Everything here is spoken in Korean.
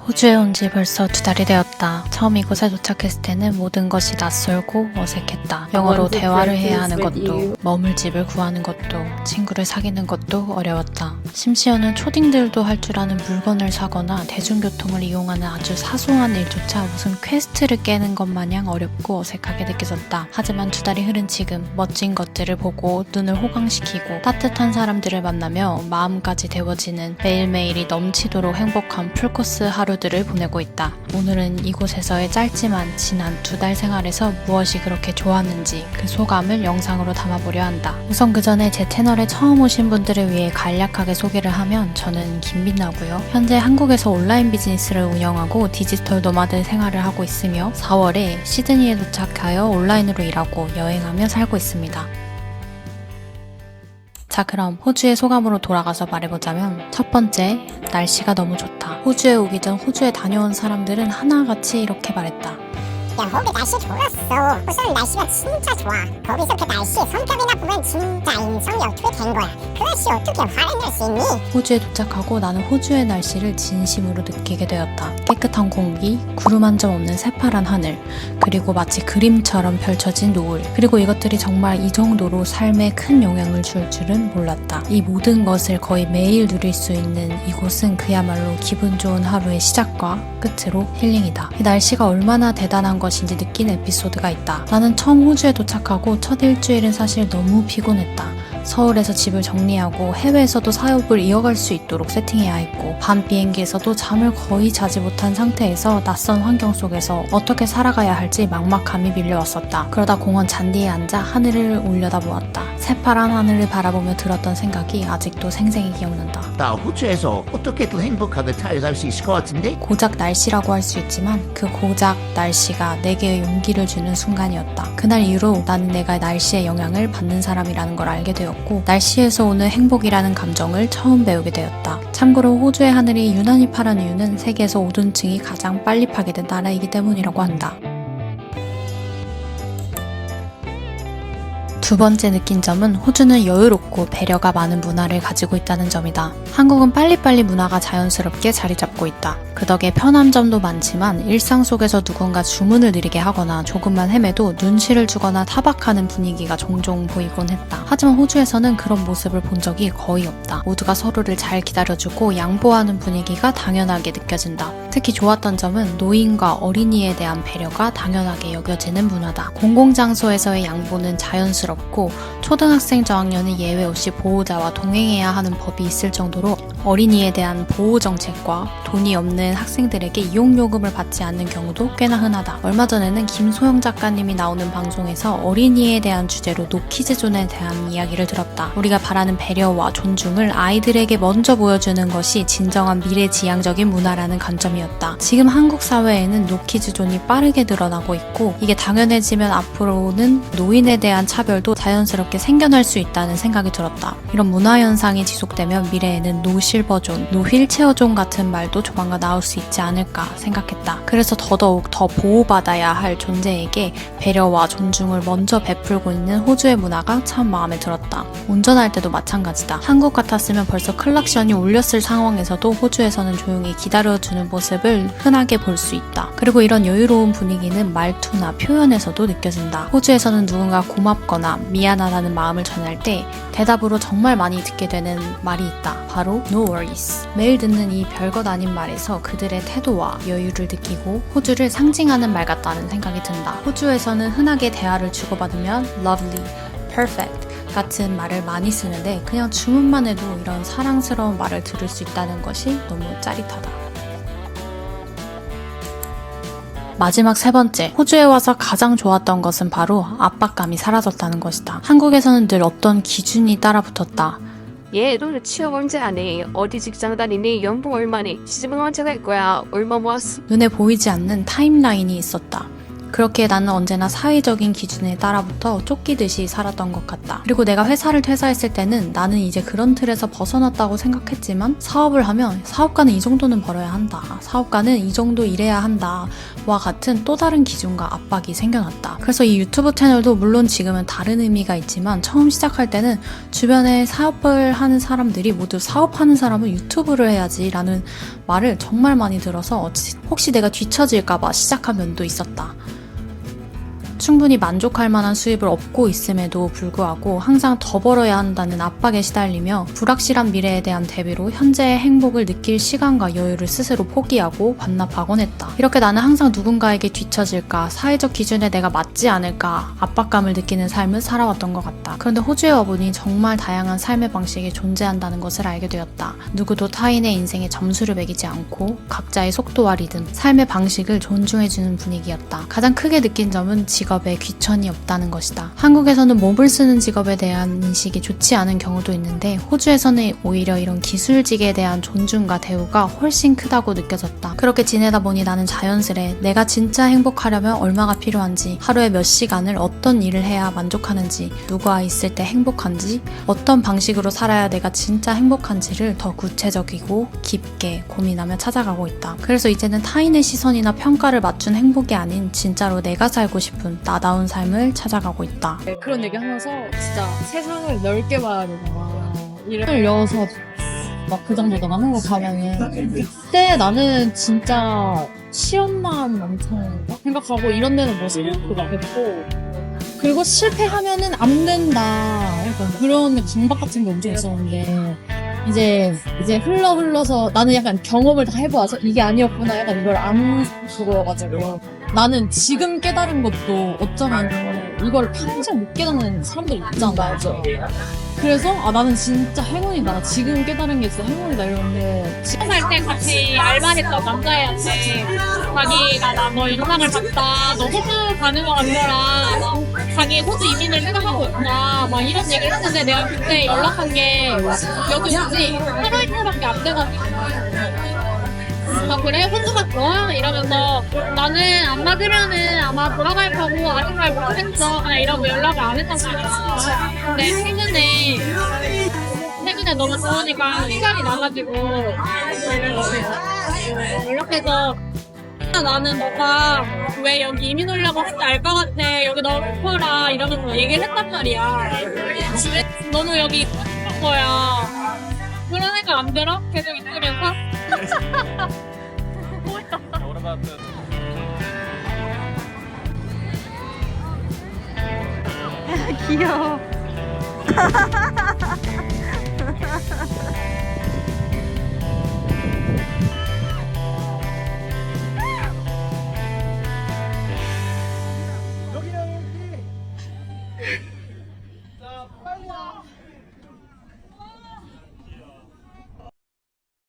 호주에 온 지 벌써 2달이 되었다. 처음 이곳에 도착했을 때는 모든 것이 낯설고 어색했다. 영어로 대화를 해야 하는 것도, 머물 집을 구하는 것도, 친구를 사귀는 것도 어려웠다. 심지어는 초딩들도 할 줄 아는 물건을 사거나 대중교통을 이용하는 아주 사소한 일조차 무슨 퀘스트를 깨는 것 마냥 어렵고 어색하게 느껴졌다. 하지만 2달이 흐른 지금 멋진 것들을 보고 눈을 호강시키고 따뜻한 사람들을 만나며 마음까지 데워지는 매일매일이 넘치도록 행복한 풀코스 하루들을 보내고 있다. 오늘은 이곳에서의 짧지만 지난 2달 생활에서 무엇이 그렇게 좋았는지 그 소감을 영상으로 담아보려 한다. 우선 그 전에 제 채널에 처음 오신 분들을 위해 간략하게 소개를 하면 저는 김빛나고요. 현재 한국에서 온라인 비즈니스를 운영하고 디지털 노마드 생활을 하고 있으며 4월에 시드니에 도착하여 온라인으로 일하고 여행하며 살고 있습니다. 자, 그럼 호주의 소감으로 돌아가서 말해보자면 첫 번째, 날씨가 너무 좋다. 호주에 오기 전 호주에 다녀온 사람들은 하나같이 이렇게 말했다. 야, 거기 날씨 좋았어. 우선 날씨가 진짜 좋아. 거기서 그 날씨 성격이나 보면 진짜 인성이 어떻게 된 거야. 그 날씨 어떻게 화를 낼 수 있니? 호주에 도착하고 나는 호주의 날씨를 진심으로 느끼게 되었다. 깨끗한 공기, 구름 한 점 없는 새파란 하늘, 그리고 마치 그림처럼 펼쳐진 노을, 그리고 이것들이 정말 이 정도로 삶에 큰 영향을 줄 줄은 몰랐다. 이 모든 것을 거의 매일 누릴 수 있는 이곳은 그야말로 기분 좋은 하루의 시작과 끝으로 힐링이다. 이 날씨가 얼마나 대단한 것인지 느낀 에피소드가 있다. 나는 처음 호주에 도착하고 첫 일주일은 사실 너무 피곤했다. 서울에서 집을 정리하고 해외에서도 사업을 이어갈 수 있도록 세팅해야 했고 밤 비행기에서도 잠을 거의 자지 못한 상태에서 낯선 환경 속에서 어떻게 살아가야 할지 막막함이 밀려왔었다. 그러다 공원 잔디에 앉아 하늘을 올려다보았다. 새파란 하늘을 바라보며 들었던 생각이 아직도 생생히 기억난다. 나 호주에서 어떻게든 행복하게 살아갈 수 있을 것 같은데? 고작 날씨라고 할 수 있지만 그 고작 날씨가 내게 용기를 주는 순간이었다. 그날 이후로 나는 내가 날씨의 영향을 받는 사람이라는 걸 알게 되었고 날씨에서 오는 행복이라는 감정을 처음 배우게 되었다. 참고로 호주의 하늘이 유난히 파란 이유는 세계에서 오존층이 가장 빨리 파괴된 나라이기 때문이라고 한다. 두 번째 느낀 점은 호주는 여유롭고 배려가 많은 문화를 가지고 있다는 점이다. 한국은 빨리빨리 문화가 자연스럽게 자리 잡고 있다. 그 덕에 편한 점도 많지만 일상 속에서 누군가 주문을 느리게 하거나 조금만 헤매도 눈치를 주거나 타박하는 분위기가 종종 보이곤 했다. 하지만 호주에서는 그런 모습을 본 적이 거의 없다. 모두가 서로를 잘 기다려주고 양보하는 분위기가 당연하게 느껴진다. 특히 좋았던 점은 노인과 어린이에 대한 배려가 당연하게 여겨지는 문화다. 공공장소에서의 양보는 자연스럽고 초등학생 저학년은 예외 없이 보호자와 동행해야 하는 법이 있을 정도로 어린이에 대한 보호 정책과 돈이 없는 학생들에게 이용요금을 받지 않는 경우도 꽤나 흔하다. 얼마 전에는 김소영 작가님이 나오는 방송에서 어린이에 대한 주제로 노키즈존에 대한 이야기를 들었다. 우리가 바라는 배려와 존중을 아이들에게 먼저 보여주는 것이 진정한 미래지향적인 문화라는 관점이었다. 지금 한국 사회에는 노키즈존이 빠르게 늘어나고 있고 이게 당연해지면 앞으로는 노인에 대한 차별도 자연스럽게 생겨날 수 있다는 생각이 들었다. 이런 문화현상이 지속되면 미래에는 노실버존, 노휠체어존 같은 말도 조만간 나올 수 있지 않을까 생각했다. 그래서 더더욱 더 보호받아야 할 존재에게 배려와 존중을 먼저 베풀고 있는 호주의 문화가 참 마음에 들었다. 운전할 때도 마찬가지다. 한국 같았으면 벌써 클락션이 울렸을 상황에서도 호주에서는 조용히 기다려주는 모습을 흔하게 볼 수 있다. 그리고 이런 여유로운 분위기는 말투나 표현에서도 느껴진다. 호주에서는 누군가 고맙거나 미안하다는 마음을 전할 때 대답으로 정말 많이 듣게 되는 말이 있다. 바로 No worries. 매일 듣는 이 별것 아닌 말에서 그들의 태도와 여유를 느끼고 호주를 상징하는 말 같다는 생각이 든다. 호주에서는 흔하게 대화를 주고받으면 lovely, perfect 같은 말을 많이 쓰는데 그냥 주문만 해도 이런 사랑스러운 말을 들을 수 있다는 것이 너무 짜릿하다. 마지막 세 번째, 호주에 와서 가장 좋았던 것은 바로 압박감이 사라졌다는 것이다. 한국에서는 늘 어떤 기준이 따라붙었다. 얘 너는 취업 언제 안 해? 어디 직장 다니니? 연봉 얼마니? 시집은 언제 갈 거야? 얼마 모았어? 눈에 보이지 않는 타임라인이 있었다. 그렇게 나는 언제나 사회적인 기준에 따라부터 쫓기듯이 살았던 것 같다. 그리고 내가 회사를 퇴사했을 때는 나는 이제 그런 틀에서 벗어났다고 생각했지만 사업을 하면 사업가는 이 정도는 벌어야 한다. 사업가는 이 정도 일해야 한다. 와 같은 또 다른 기준과 압박이 생겨났다. 그래서 이 유튜브 채널도 물론 지금은 다른 의미가 있지만 처음 시작할 때는 주변에 사업을 하는 사람들이 모두 사업하는 사람은 유튜브를 해야지 라는 말을 정말 많이 들어서 혹시 내가 뒤처질까봐 시작한 면도 있었다. 충분히 만족할 만한 수입을 얻고 있음에도 불구하고 항상 더 벌어야 한다는 압박에 시달리며 불확실한 미래에 대한 대비로 현재의 행복을 느낄 시간과 여유를 스스로 포기하고 반납하곤 했다. 이렇게 나는 항상 누군가에게 뒤처질까, 사회적 기준에 내가 맞지 않을까 압박감을 느끼는 삶을 살아왔던 것 같다. 그런데 호주에 와보니 정말 다양한 삶의 방식이 존재한다는 것을 알게 되었다. 누구도 타인의 인생에 점수를 매기지 않고 각자의 속도와 리듬, 삶의 방식을 존중해주는 분위기였다. 가장 크게 느낀 점은 직업에 귀천이 없다는 것이다. 한국에서는 몸을 쓰는 직업에 대한 인식이 좋지 않은 경우도 있는데 호주에서는 오히려 이런 기술직에 대한 존중과 대우가 훨씬 크다고 느껴졌다. 그렇게 지내다 보니 나는 자연스레 내가 진짜 행복하려면 얼마가 필요한지, 하루에 몇 시간을 어떤 일을 해야 만족하는지, 누구와 있을 때 행복한지, 어떤 방식으로 살아야 내가 진짜 행복한지를 더 구체적이고 깊게 고민하며 찾아가고 있다. 그래서 이제는 타인의 시선이나 평가를 맞춘 행복이 아닌 진짜로 내가 살고 싶은 나다운 삶을 찾아가고 있다. 그런 얘기 하면서 진짜 세상을 넓게 봐야 되구나. 일을 열어서 막 그 정도다 한국 가면은 그때 나는 진짜 시험만 엄청 생각하고 이런 데는 뭐 생각도 못했고 그리고 실패하면은 안 된다. 약간 그런 강박 같은 게 엄청 있었는데 이제 흘러서 나는 약간 경험을 다 해봐서 이게 아니었구나 약간 이걸 안 그거여가지고 나는 지금 깨달은 것도 어쩌면 이걸 평생 못 깨닫는 사람들 있잖아. 맞아. 그래서 나는 진짜 행운이다. 지금 깨달은 게 진짜 행운이다 이러는데 살 때 같이 알바했던 남자애한테 자기가 나 너 영상을 봤다. 너 호주 가는 거 같더라. 자기 호주 이민을 생각하고 있다. 막 이런 얘기를 했는데 내가 그때 연락한 게 여기 오지 하루 이틀밖에 안 돼가지고 그래? 호주 갔어? 이러면서 나는 안 맞으면은 아마 돌아갈 거고 아직 말 못했어. 그냥 이러고 연락을 안 했단 말이야. 근데 최근에 너무 좋으니까 시간이 나가지고 연락해서 나는 너가 왜 여기 이민 오려고 할지 알 것 같아. 여기 너무 좋더라. 이러면서 얘기를 했단 말이야. 너는 여기 있을 거야. 그런 생각 안 들어? 계속 있으면서? 귀여워.